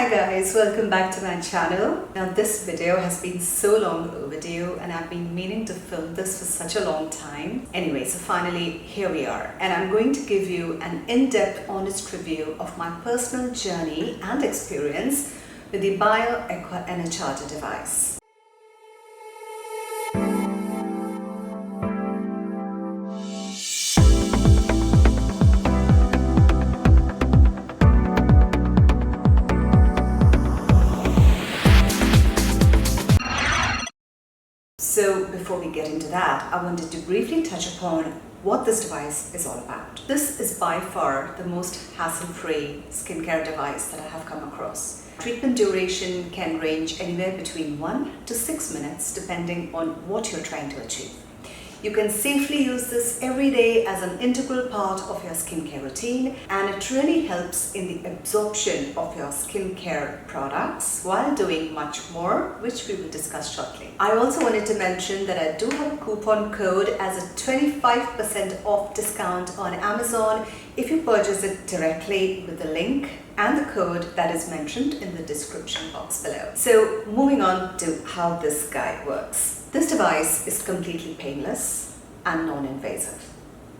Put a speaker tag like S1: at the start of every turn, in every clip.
S1: Hi guys, welcome back to my channel. Now this video has been so long overdue and I've been meaning to film this for such a long time. Anyway, so finally here we are, and I'm going to give you an in-depth honest review of my personal journey and experience with the Bioequa Enercharger device. So before we get into that, I wanted to briefly touch upon what this device is all about. This is by far the most hassle-free skincare device that I have come across. Treatment duration can range anywhere between 1 to 6 minutes depending on what you're trying to achieve. You can safely use this every day as an integral part of your skincare routine, and it really helps in the absorption of your skincare products while doing much more, which we will discuss shortly. I also wanted to mention that I do have a coupon code as a 25% off discount on Amazon if you purchase it directly with the link and the code that is mentioned in the description box below. So moving on to how this guy works. This device is completely painless and non-invasive.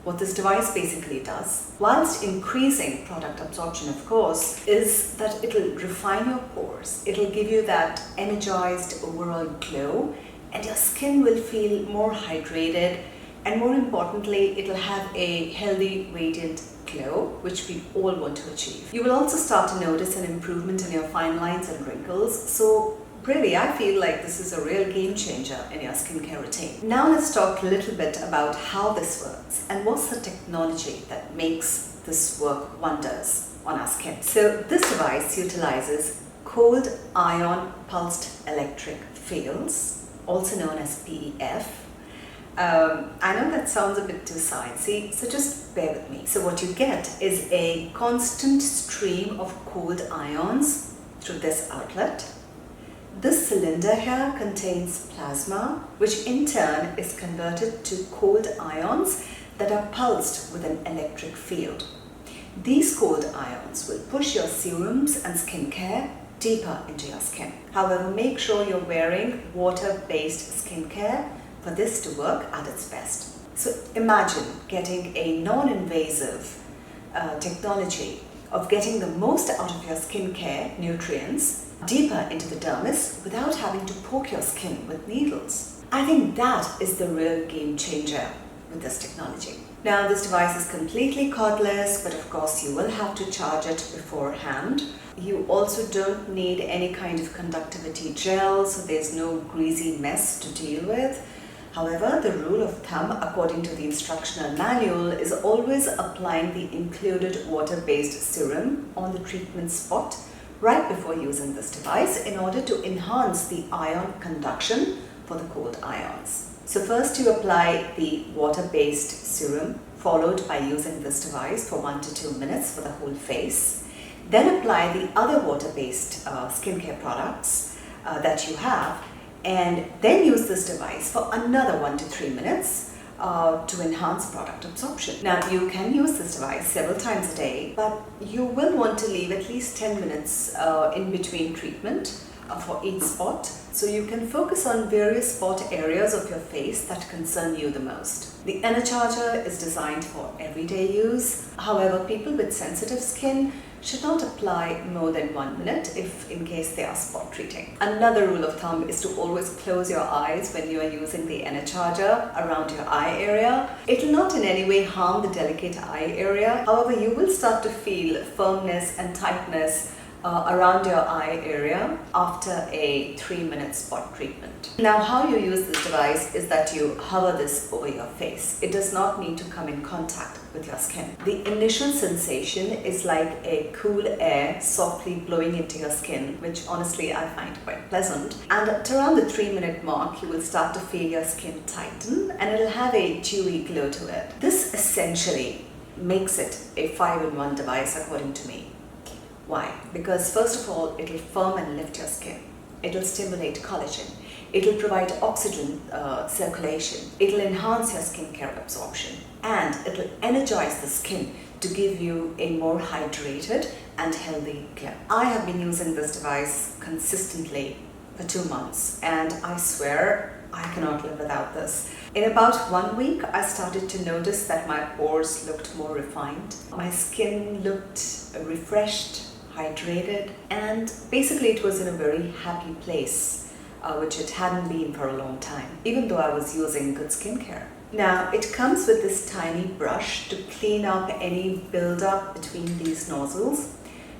S1: What this device basically does, whilst increasing product absorption of course, is that it'll refine your pores. It'll give you that energized overall glow, and your skin will feel more hydrated, and more importantly, it'll have a healthy, radiant glow, which we all want to achieve. You will also start to notice an improvement in your fine lines and wrinkles. So really, I feel like this is a real game changer in your skincare routine. Now let's talk a little bit about how this works and what's the technology that makes this work wonders on our skin. So this device utilizes cold ion pulsed electric fields, also known as PEF. I know that sounds a bit too sciencey, so just bear with me. So what you get is a constant stream of cold ions through this outlet. This cylinder here contains plasma, which in turn is converted to cold ions that are pulsed with an electric field. These cold ions will push your serums and skincare deeper into your skin. However, make sure you're wearing water-based skincare for this to work at its best. So imagine getting a non-invasive technology of getting the most out of your skincare nutrients deeper into the dermis without having to poke your skin with needles. I think that is the real game changer with this technology. Now this device is completely cordless, but of course you will have to charge it beforehand. You also don't need any kind of conductivity gel, so there's no greasy mess to deal with. However, the rule of thumb, according to the instructional manual, is always applying the included water-based serum on the treatment spot right before using this device in order to enhance the ion conduction for the cold ions. So first you apply the water-based serum, followed by using this device for 1 to 2 minutes for the whole face. Then apply the other water-based skincare products that you have, and then use this device for another 1 to 3 minutes to enhance product absorption. Now you can use this device several times a day, but you will want to leave at least 10 minutes in between treatment for each spot, so you can focus on various spot areas of your face that concern you the most. The Enercharger is designed for everyday use. However, people with sensitive skin should not apply more than 1 minute if in case they are spot treating. Another rule of thumb is to always close your eyes when you are using the Enercharger around your eye area. It will not in any way harm the delicate eye area. However, you will start to feel firmness and tightness around your eye area after a 3-minute spot treatment. Now how you use this device is that you hover this over your face. It does not need to come in contact with your skin. The initial sensation is like a cool air softly blowing into your skin, which honestly I find quite pleasant. And at around the 3-minute mark, you will start to feel your skin tighten and it'll have a dewy glow to it. This essentially makes it a 5-in-1 device according to me. Why? Because first of all, it'll firm and lift your skin. It'll stimulate collagen. It'll provide oxygen circulation. It'll enhance your skincare absorption. And it'll energize the skin to give you a more hydrated and healthy glow. I have been using this device consistently for 2 months, and I swear I cannot live without this. In about 1 week, I started to notice that my pores looked more refined. My skin looked refreshed, hydrated, and basically it was in a very happy place, which it hadn't been for a long time, even though I was using good skincare. Now, it comes with this tiny brush to clean up any buildup between these nozzles,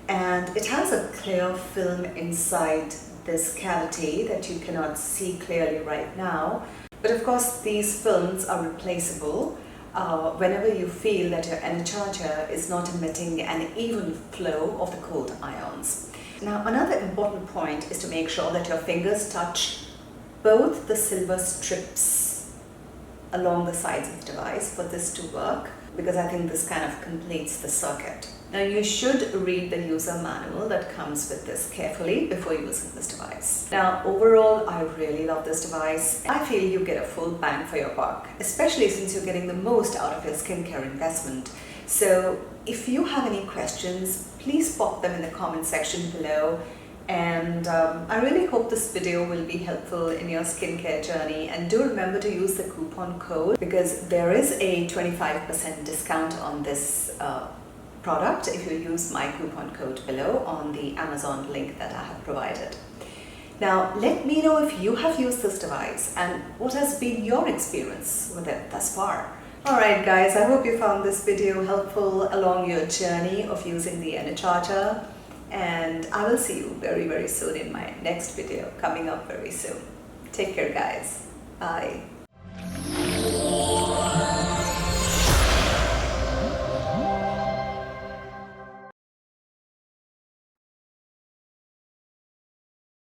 S1: and it has a clear film inside this cavity that you cannot see clearly right now. But of course, these films are replaceable whenever you feel that your Enercharger is not emitting an even flow of the cold ions. Now, another important point is to make sure that your fingers touch both the silver strips along the sides of the device for this to work, because I think this kind of completes the circuit. Now, you should read the user manual that comes with this carefully before using this device. Now, overall, I really love this device. I feel you get a full bang for your buck, especially since you're getting the most out of your skincare investment. So if you have any questions, please pop them in the comment section below. And I really hope this video will be helpful in your skincare journey. And do remember to use the coupon code, because there is a 25% discount on this product if you use my coupon code below on the Amazon link that I have provided. Now, let me know if you have used this device and what has been your experience with it thus far. Alright guys, I hope you found this video helpful along your journey of using the Enercharger, and I will see you very, very soon in my next video coming up very soon. Take care guys. Bye.